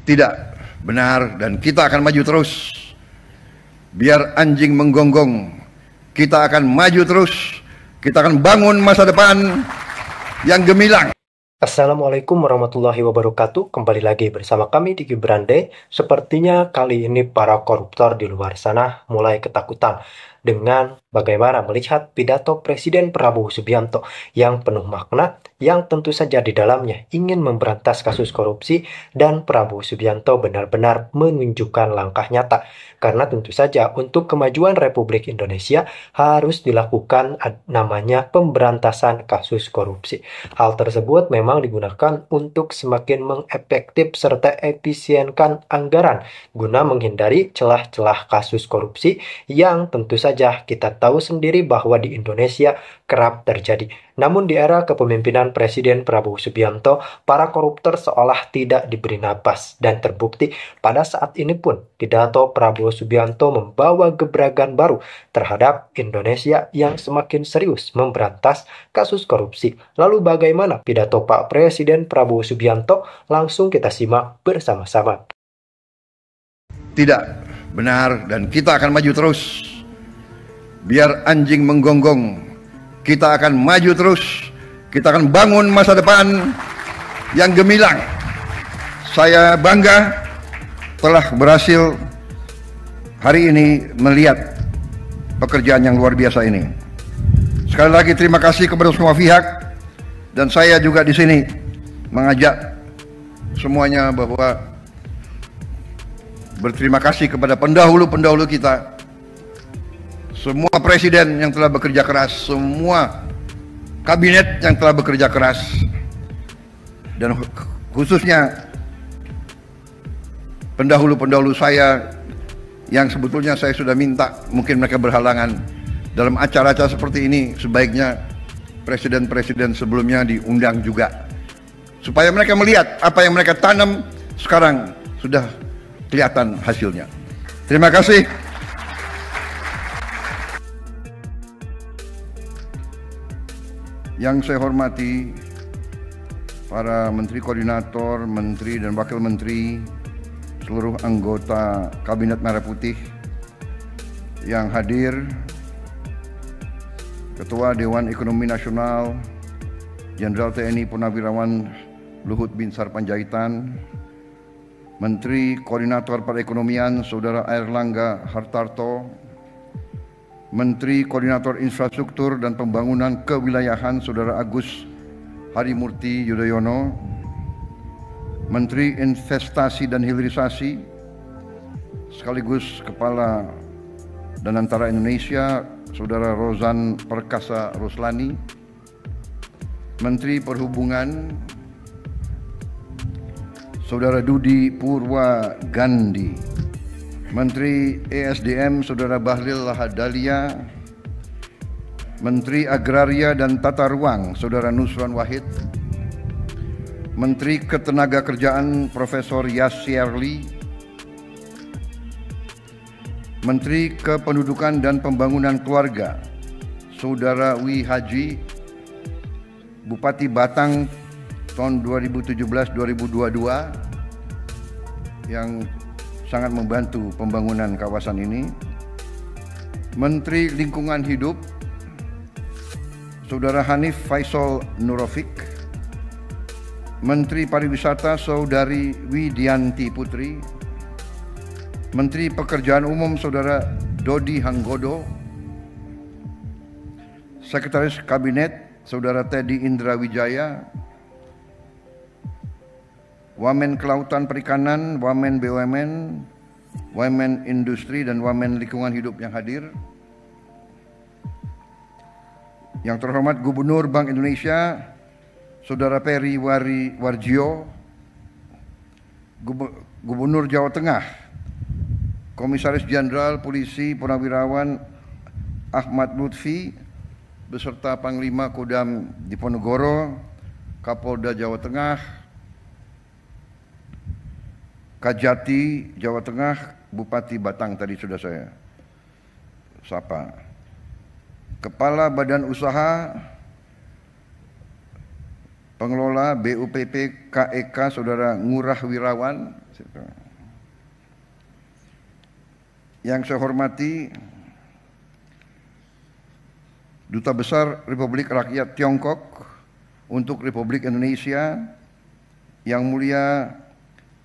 Tidak benar, dan kita akan maju terus. Biar anjing menggonggong, kita akan maju terus. Kita akan bangun masa depan yang gemilang. Assalamualaikum warahmatullahi wabarakatuh. Kembali lagi bersama kami di Gibrande. Sepertinya kali ini para koruptor di luar sana mulai ketakutan dengan bagaimana melihat pidato Presiden Prabowo Subianto yang penuh makna, yang tentu saja di dalamnya ingin memberantas kasus korupsi, dan Prabowo Subianto benar-benar menunjukkan langkah nyata. Karena tentu saja untuk kemajuan Republik Indonesia harus dilakukan namanya pemberantasan kasus korupsi. Hal tersebut memang digunakan untuk semakin mengefektif serta efisienkan anggaran guna menghindari celah-celah kasus korupsi yang tentu saja kita tahu sendiri bahwa di Indonesia kerap terjadi. Namun di era kepemimpinan Presiden Prabowo Subianto, para koruptor seolah tidak diberi napas, dan terbukti pada saat ini pun pidato Prabowo Subianto membawa gebrakan baru terhadap Indonesia yang semakin serius memberantas kasus korupsi. Lalu bagaimana pidato Pak Presiden Prabowo Subianto? Langsung kita simak bersama-sama. Tidak benar, dan kita akan maju terus. Biar anjing menggonggong, kita akan maju terus. Kita akan bangun masa depan yang gemilang. Saya bangga telah berhasil hari ini melihat pekerjaan yang luar biasa ini. Sekali lagi terima kasih kepada semua pihak, dan saya juga di sini mengajak semuanya bahwa berterima kasih kepada pendahulu-pendahulu kita, semua presiden yang telah bekerja keras, semua kabinet yang telah bekerja keras, dan khususnya pendahulu-pendahulu saya yang sebetulnya saya sudah minta, mungkin mereka berhalangan. Dalam acara-acara seperti ini sebaiknya presiden-presiden sebelumnya diundang juga, supaya mereka melihat apa yang mereka tanam sekarang sudah kelihatan hasilnya. Terima kasih. Yang saya hormati para menteri koordinator, menteri dan wakil menteri, seluruh anggota Kabinet Merah Putih yang hadir, Ketua Dewan Ekonomi Nasional Jenderal TNI Purnawirawan Luhut Binsar Panjaitan, Menteri Koordinator Perekonomian Saudara Airlangga Hartarto, Menteri Koordinator Infrastruktur dan Pembangunan Kewilayahan Saudara Agus Harimurti Yudhoyono, Menteri Investasi dan Hilirisasi sekaligus Kepala Danantara Indonesia Saudara Rozan Perkasa Roslani, Menteri Perhubungan Saudara Dudi Purwa Gandhi, Menteri ESDM Saudara Bahlil Lahadalia, Menteri Agraria dan Tata Ruang Saudara Nusron Wahid, Menteri Ketenagakerjaan Profesor Yasirli, Menteri Kependudukan dan Pembangunan Keluarga Saudara Wi Haji, Bupati Batang tahun 2017-2022 yang sangat membantu pembangunan kawasan ini, Menteri Lingkungan Hidup Saudara Hanif Faisal Nurofik, Menteri Pariwisata Saudari Widianti Putri, Menteri Pekerjaan Umum Saudara Dodi Hanggodo, Sekretaris Kabinet Saudara Teddy Indra Wijaya, Wamen Kelautan Perikanan, Wamen BUMN, Wamen Industri dan Wamen Lingkungan Hidup yang hadir. Yang terhormat Gubernur Bank Indonesia Saudara Peri Warjio, Gubernur Jawa Tengah, Komisaris Jenderal Polisi Purnawirawan Ahmad Lutfi beserta Panglima Kodam Diponegoro, Kapolda Jawa Tengah, Kajati Jawa Tengah, Bupati Batang tadi sudah saya sapa, Kepala Badan Usaha Pengelola BUPP KEK Saudara Ngurah Wirawan, Yang saya hormati Duta Besar Republik Rakyat Tiongkok untuk Republik Indonesia, Yang Mulia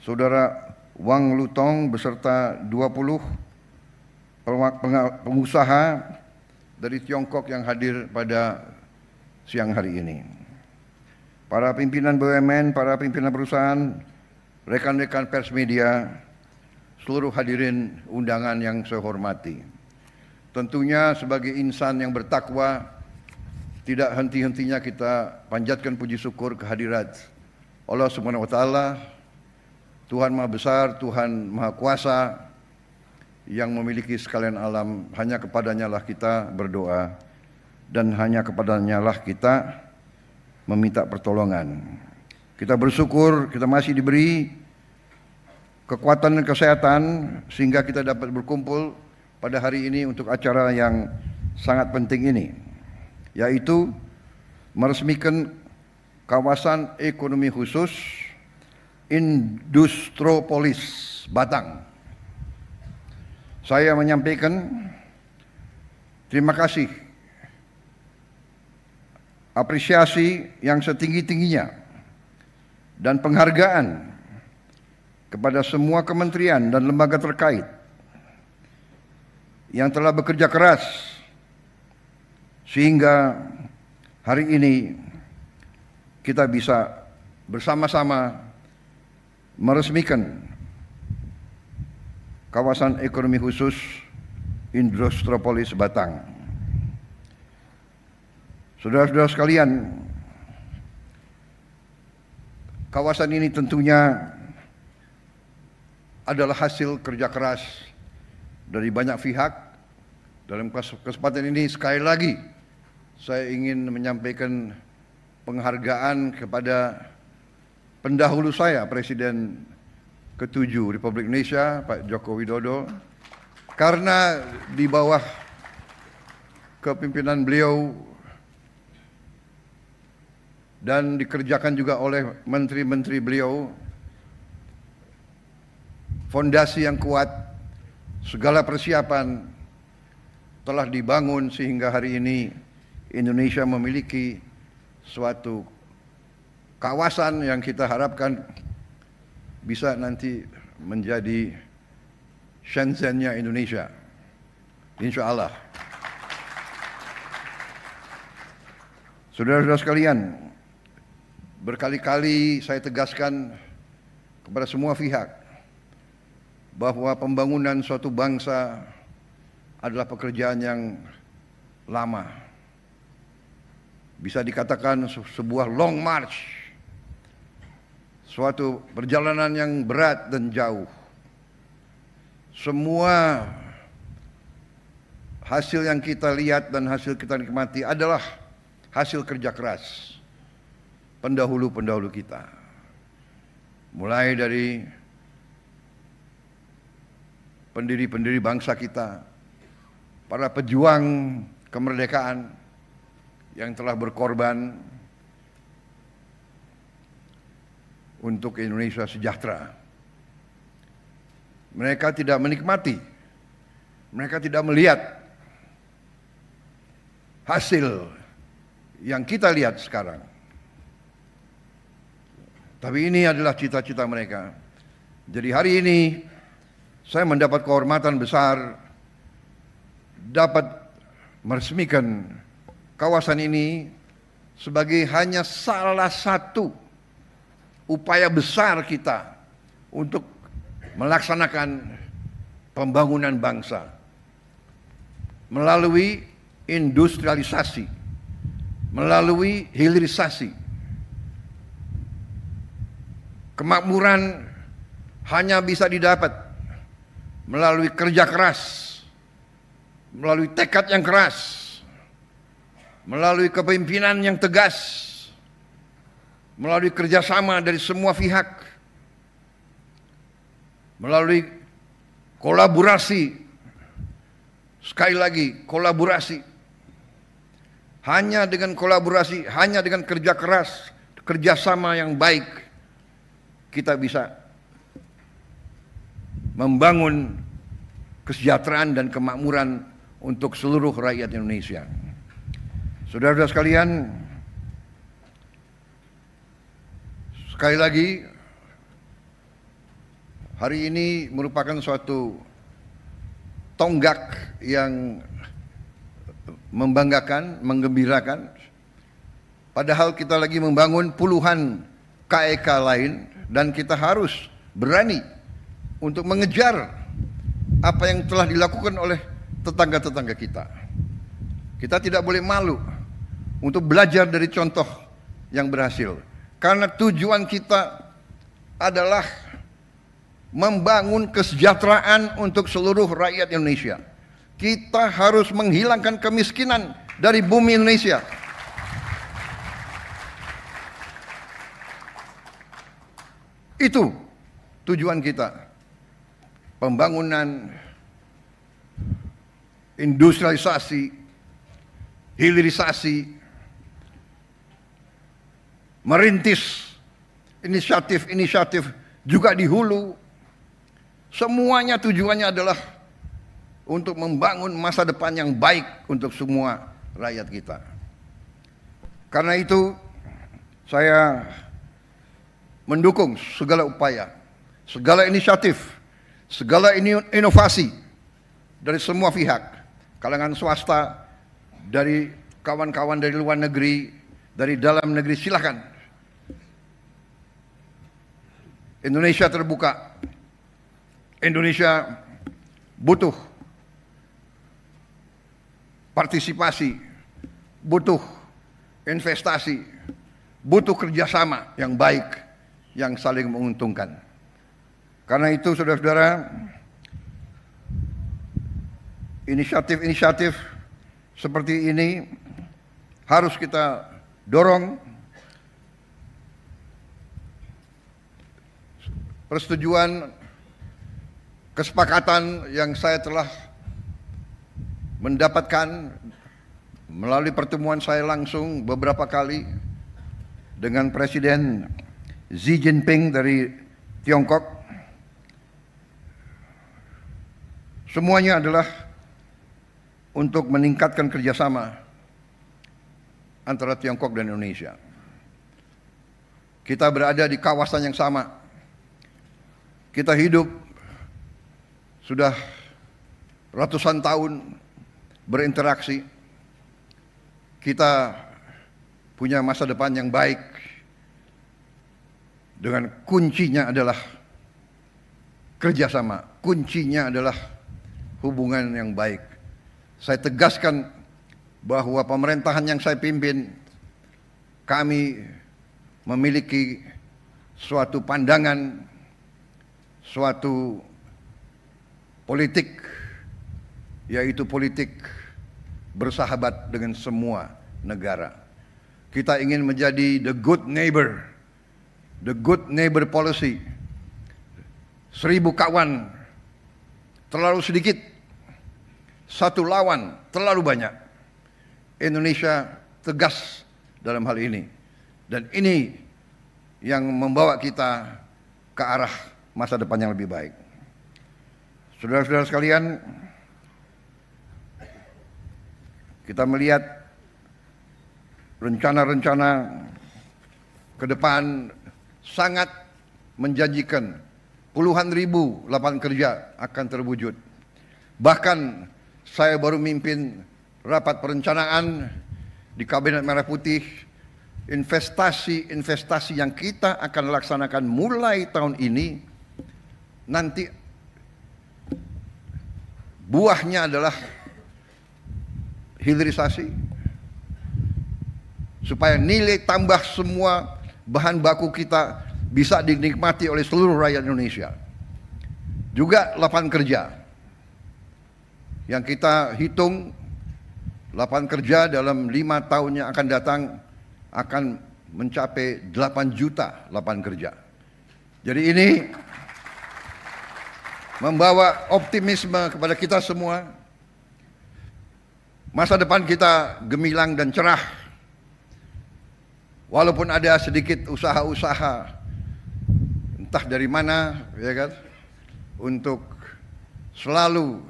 Saudara Wang Lutong beserta 20 pengusaha dari Tiongkok yang hadir pada siang hari ini. Para pimpinan BUMN, para pimpinan perusahaan, rekan-rekan pers media, seluruh hadirin undangan yang saya hormati. Tentunya sebagai insan yang bertakwa, tidak henti-hentinya kita panjatkan puji syukur kehadirat Allah Subhanahu wa Ta'ala, Tuhan Maha Besar, Tuhan Maha Kuasa, yang memiliki sekalian alam. Hanya kepadanya lah kita berdoa, dan hanya kepadanya lah kita meminta pertolongan. Kita bersyukur kita masih diberi kekuatan dan kesehatan sehingga kita dapat berkumpul pada hari ini untuk acara yang sangat penting ini, yaitu meresmikan kawasan ekonomi khusus Industropolis Batang. Saya menyampaikan terima kasih, apresiasi yang setinggi-tingginya dan penghargaan kepada semua kementerian dan lembaga terkait yang telah bekerja keras sehingga hari ini kita bisa bersama-sama meresmikan kawasan ekonomi khusus Industropolis Batang. Saudara-saudara sekalian, kawasan ini tentunya adalah hasil kerja keras dari banyak pihak. Dalam kesempatan ini sekali lagi saya ingin menyampaikan penghargaan kepada pendahulu saya, Presiden ke-7 Republik Indonesia, Pak Joko Widodo, karena di bawah kepimpinan beliau dan dikerjakan juga oleh menteri-menteri beliau, fondasi yang kuat, segala persiapan telah dibangun sehingga hari ini Indonesia memiliki suatu kawasan yang kita harapkan bisa nanti menjadi Shenzhen-nya Indonesia, insya Allah. Saudara-saudara sekalian, berkali-kali saya tegaskan kepada semua pihak bahwa pembangunan suatu bangsa adalah pekerjaan yang lama. Bisa dikatakan sebuah long march, suatu perjalanan yang berat dan jauh. Semua hasil yang kita lihat dan hasil kita nikmati adalah hasil kerja keras pendahulu-pendahulu kita. Mulai dari pendiri-pendiri bangsa kita, para pejuang kemerdekaan yang telah berkorban untuk Indonesia sejahtera. Mereka tidak menikmati, mereka tidak melihat hasil yang kita lihat sekarang. Tapi ini adalah cita-cita mereka. Jadi hari ini saya mendapat kehormatan besar dapat meresmikan kawasan ini sebagai hanya salah satu upaya besar kita untuk melaksanakan pembangunan bangsa melalui industrialisasi, melalui hilirisasi. Kemakmuran hanya bisa didapat melalui kerja keras, melalui tekad yang keras, melalui kepemimpinan yang tegas, melalui kerjasama dari semua pihak, melalui kolaborasi. Sekali lagi, kolaborasi. Hanya dengan kolaborasi, hanya dengan kerja keras, kerjasama yang baik, kita bisa membangun kesejahteraan dan kemakmuran untuk seluruh rakyat Indonesia. Saudara-saudara sekalian, sekali lagi, hari ini merupakan suatu tonggak yang membanggakan, menggembirakan. Padahal kita lagi membangun puluhan KEK lain dan kita harus berani untuk mengejar apa yang telah dilakukan oleh tetangga-tetangga kita. Kita tidak boleh malu untuk belajar dari contoh yang berhasil. Karena tujuan kita adalah membangun kesejahteraan untuk seluruh rakyat Indonesia. Kita harus menghilangkan kemiskinan dari bumi Indonesia. Itu tujuan kita. Pembangunan, industrialisasi, hilirisasi, merintis inisiatif-inisiatif juga di hulu. Semuanya tujuannya adalah untuk membangun masa depan yang baik untuk semua rakyat kita. Karena itu saya mendukung segala upaya, segala inisiatif, segala inovasi dari semua pihak, kalangan swasta, dari kawan-kawan dari luar negeri, dari dalam negeri, silakan. Indonesia terbuka. Indonesia butuh partisipasi, butuh investasi, butuh kerjasama yang baik, yang saling menguntungkan. Karena itu saudara-saudara, inisiatif-inisiatif seperti ini harus kita dorong. Persetujuan, kesepakatan yang saya telah mendapatkan melalui pertemuan saya langsung beberapa kali dengan Presiden Xi Jinping dari Tiongkok, semuanya adalah untuk meningkatkan kerjasama antara Tiongkok dan Indonesia. Kita berada di kawasan yang sama. Kita hidup sudah ratusan tahun berinteraksi. Kita punya masa depan yang baik. Dengan kuncinya adalah kerjasama. Kuncinya adalah hubungan yang baik. Saya tegaskan bahwa pemerintahan yang saya pimpin, kami memiliki suatu pandangan, suatu politik, yaitu politik bersahabat dengan semua negara. Kita ingin menjadi the good neighbor policy. 1000 kawan terlalu sedikit, 1 lawan terlalu banyak. Indonesia tegas dalam hal ini, dan ini yang membawa kita ke arah masa depan yang lebih baik. Saudara-saudara sekalian, kita melihat rencana-rencana ke depan sangat menjanjikan. Puluhan ribu lapangan kerja akan terwujud. Bahkan saya baru mimpin rapat perencanaan di Kabinet Merah Putih. Investasi-investasi yang kita akan laksanakan mulai tahun ini, nanti buahnya adalah hilirisasi, supaya nilai tambah semua bahan baku kita bisa dinikmati oleh seluruh rakyat Indonesia. Juga lapangan kerja yang kita hitung, lapangan kerja dalam 5 tahun yang akan datang akan mencapai 8 juta lapangan kerja. Jadi ini membawa optimisme kepada kita semua. Masa depan kita gemilang dan cerah. Walaupun ada sedikit usaha-usaha entah dari mana, ya kan, untuk selalu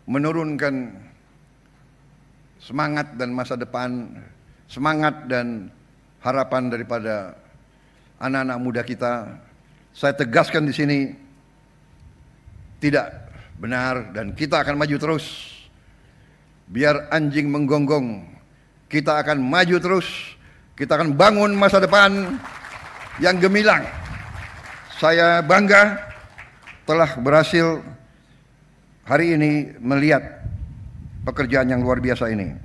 menurunkan semangat dan masa depan, semangat dan harapan daripada anak-anak muda kita. Saya tegaskan di sini, tidak benar, dan kita akan maju terus. Biar anjing menggonggong, kita akan maju terus. Kita akan bangun masa depan yang gemilang. Saya bangga telah berhasil hari ini melihat pekerjaan yang luar biasa ini.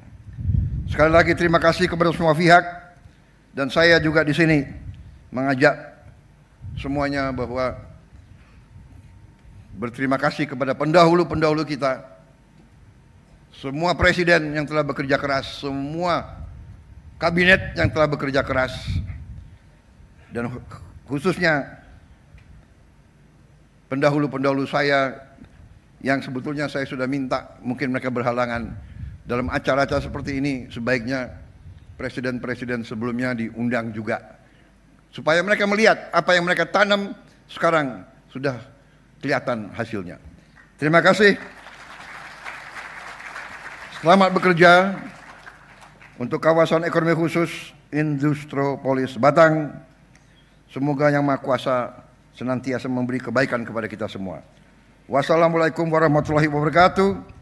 Sekali lagi terima kasih kepada semua pihak, dan saya juga di sini mengajak semuanya bahwa berterima kasih kepada pendahulu-pendahulu kita, semua presiden yang telah bekerja keras, semua kabinet yang telah bekerja keras, dan khususnya pendahulu-pendahulu saya yang sebetulnya saya sudah minta, mungkin mereka berhalangan. Dalam acara-acara seperti ini sebaiknya presiden-presiden sebelumnya diundang juga, supaya mereka melihat apa yang mereka tanam sekarang sudah kelihatan hasilnya. Terima kasih. Selamat bekerja untuk kawasan ekonomi khusus Industropolis Batang. Semoga Yang Maha Kuasa senantiasa memberi kebaikan kepada kita semua. Wassalamualaikum warahmatullahi wabarakatuh.